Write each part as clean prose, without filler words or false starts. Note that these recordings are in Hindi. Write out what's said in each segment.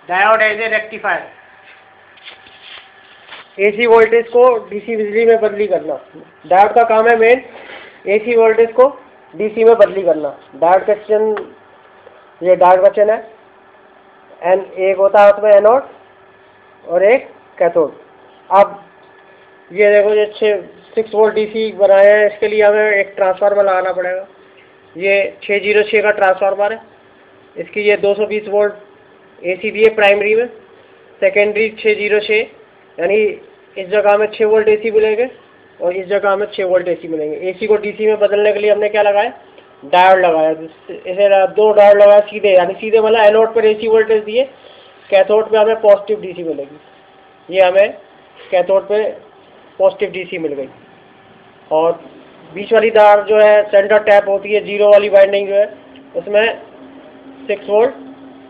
Diode as a rectifier, AC voltage को डीसी बिजली में बदली करना। डायोड का काम है मेन एसी वोल्टेज को डीसी में बदली करना। डायोड का चिन्ह, ये डायोड का चिन्ह है एन, एक होता है उसमें एनोड और एक कैथोड। अब ये देखो, ये 6 वोल्ट डीसी बनाए हैं, इसके लिए हमें एक ट्रांसफार्मर लगाना पड़ेगा। ये 606 का ट्रांसफार्मर है, इसकी ये 220 वोल्ट एसी दिए प्राइमरी में, सेकेंडरी 606, यानी इस जगह में 6 वोल्ट एसी मिलेंगे और इस जगह में 6 वोल्ट एसी मिलेंगे। एसी को डीसी में बदलने के लिए हमने क्या लगाया, डायोड लगाया। इसे 2 डायोड लगाया सीधे, यानी सीधे मतलब एनोड पर एसी वोल्टेज दिए, कैथोड पे हमें पॉजिटिव डीसी मिलेगी। ये हमें कैथोड पे पॉजिटिव डीसी मिल गई। और बीच वाली तार जो है सेंटर टैप होती है, जीरो वाली वाइंडिंग जो है, उसमें 6 वोल्ट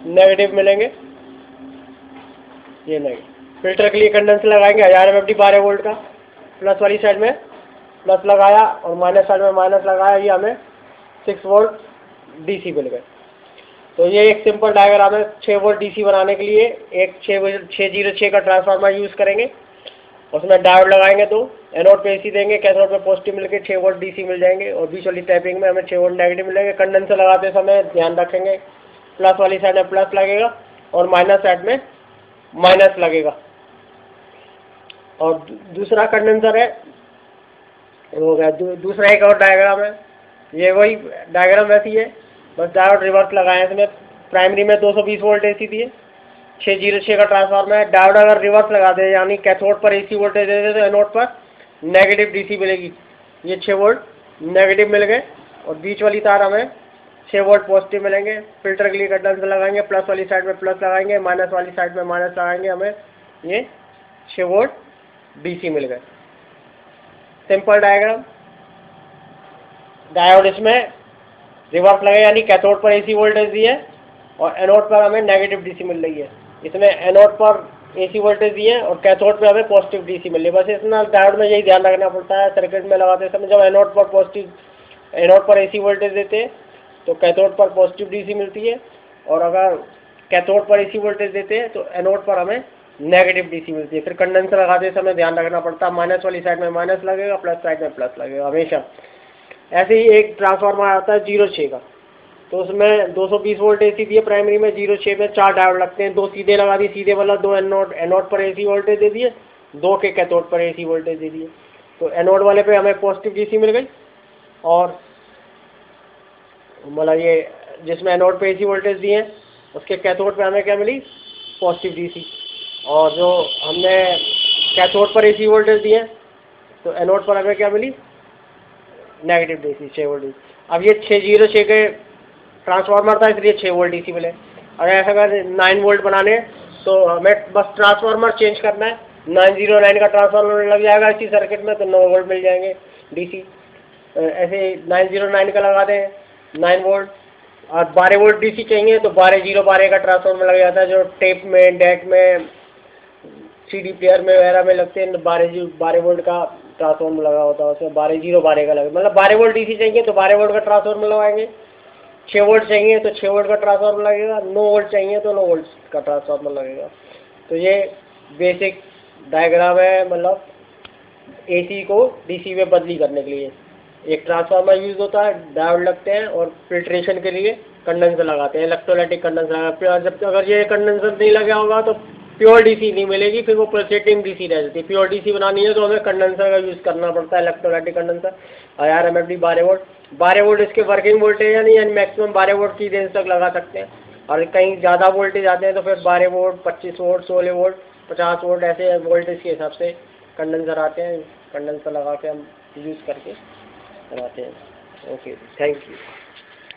नेगेटिव मिलेंगे। ये नहीं, फिल्टर के लिए कंडेंसर लगाएंगे 1000 एमएफडी 12 वोल्ट का, प्लस वाली साइड में प्लस लगाया और माइनस साइड में माइनस लगाया, ये हमें 6 वोल्ट डीसी मिल गए। तो ये एक सिंपल डायग्राम है। 6 वोल्ट डीसी बनाने के लिए एक 606 का ट्रांसफार्मर यूज़ करेंगे, उसमें डायोड लगाएंगे, 2 एनोड पे एसी देंगे, कैथोड पे पॉजिटिव मिलके 6 वोल्ट डीसी मिल जाएंगे और बीच वाली टैपिंग में हमें 6 वोल्ट नेगेटिव मिलेंगे। कंडेंसर लगाते समय ध्यान रखेंगे, प्लस वाली साइड में प्लस लगेगा और माइनस साइड में माइनस लगेगा। और दूसरा कंडेंसर है, हो गया। दूसरा एक और डायग्राम है, ये वही डायग्राम वैसी है, बस डायोड रिवर्स लगाए इसमें। प्राइमरी में 220 वोल्ट एसी दिए, 606 का ट्रांसफार्मर है। डायोड अगर रिवर्स लगा दे, यानी कैथोड पर एसी वोल्टेज दे दे, तो एनोड पर नेगेटिव डीसी मिलेगी। ये 6 वोल्ट नेगेटिव मिल गए और बीच वाली तार हमें 6 वोल्ट पॉजिटिव मिलेंगे। फिल्टर के लिए कंडेंसर लगाएंगे, प्लस वाली साइड में प्लस लगाएंगे, माइनस वाली साइड में माइनस लगाएंगे, हमें ये 6 वोल्ट डीसी मिल गए। Simple diagram. डायोड इसमें रिवर्स लगे, यानी कैथोड पर एसी वोल्टेज दी है और एनोड पर हमें नेगेटिव डीसी मिल रही है। इसमें एनोड पर एसी वोल्टेज दी है और कैथोड पे हमें पॉजिटिव डीसी मिल रही है। बस इतना डायोड में यही ध्यान रखना पड़ता है सर्किट में लगाते समय। जब एनोड पर एसी वोल्टेज देते हैं तो कैथोड पर पॉजिटिव डीसी मिलती है, और अगर कैथोड पर एसी वोल्टेज देते हैं तो एनोड पर हमें नेगेटिव डीसी मिलती है। फिर कंडेंसर लगाते समय ध्यान रखना पड़ता है, माइनस वाली साइड में माइनस लगेगा, प्लस साइड में प्लस लगेगा हमेशा। ऐसे ही एक ट्रांसफार्मर आता है 06 का, तो उसमें 220 वोल्ट एसी दिए प्राइमरी में, 06 में 4 डायोड लगते हैं, 2 सीधे लगा दिए, सीधे वाला 2 एनोड पर एसी वोल्टेज दे दिए, 2 के कैथोड पर एसी वोल्टेज दे दिए। तो एनोड वाले पे हमें पॉजिटिव डीसी मिल गई, और मतलब ये जिसमें एनोड पे एसी वोल्टेज दिए उसके कैथोड पे हमें क्या मिली, पॉजिटिव डीसी। और जो हमने कैथोड पर एसी वोल्टेज दिए तो एनोड पर हमें क्या मिली, नेगेटिव डीसी, 6 वोल्ट डीसी। अब ये 606 के ट्रांसफार्मर था, इसलिए 6 वोल्ट डीसी मिले। और ऐसा अगर 9 वोल्ट बनाने तो हमें बस ट्रांसफार्मर चेंज करना है, 909 का ट्रांसफार्मर लग जाएगा इसी सर्किट में, तो 9 वोल्ट मिल जाएंगे डीसी। ऐसे 909 का लगा दें 9 वोल्ट, और 12 वोल्ट डीसी चाहिए तो 12 का ट्रांसफार्मर लग जाता है, जो टेप में, डेक में, सीडी प्लेयर में वगैरह में लगते हैं। 12 वोल्ट का ट्रांसफार्मर लगा होता है उसमें, 12 का लगे, मतलब 12 वोल्ट डीसी चाहिए तो 12 वोल्ट का ट्रांसफार्मर लगाएंगे। 6 वोल्ट चाहिए तो 6 वोल्ट का ट्रांसफार्मर लगेगा, 9 वोल्ट चाहिए तो 9 वोल्ट का ट्रांसफार्मर लगेगा। तो ये बेसिक डायग्राम है, मतलब एसी को डीसी में बदली करने के लिए एक ट्रांसफार्मर यूज होता है, डायोड लगते हैं, और फिल्ट्रेशन के लिए कंडेंसर लगाते हैं, इलेक्ट्रोलाइटिक कंडेंसर। जब अगर ये कंडेंसर नहीं लगा होगा तो प्योर डीसी नहीं मिलेगी, फिर वो पल्सेटिंग डीसी रह जाती है। प्योर डीसी बनानी है तो हमें कंडेंसर का यूज़ करना पड़ता है, इलेक्ट्रोलाइटिक कंडेंसर। 1000 एमएफडी 12 वोल्ट इसके वर्किंग वोल्टेज है, नहीं यानी मैक्सिमम 12 वोल्ट की रेंज तक लगा सकते हैं। और कहीं ज़्यादा वोल्टेज आते हैं तो फिर 12 वोल्ट, 25 वोल्ट, 16 वोल्ट, 50 वोल्ट, ऐसे वोल्टेज के हिसाब से कंडेंसर आते हैं। कंडेंसर लगा के हम यूज़ करके बनाते हैं। Okay, thank you.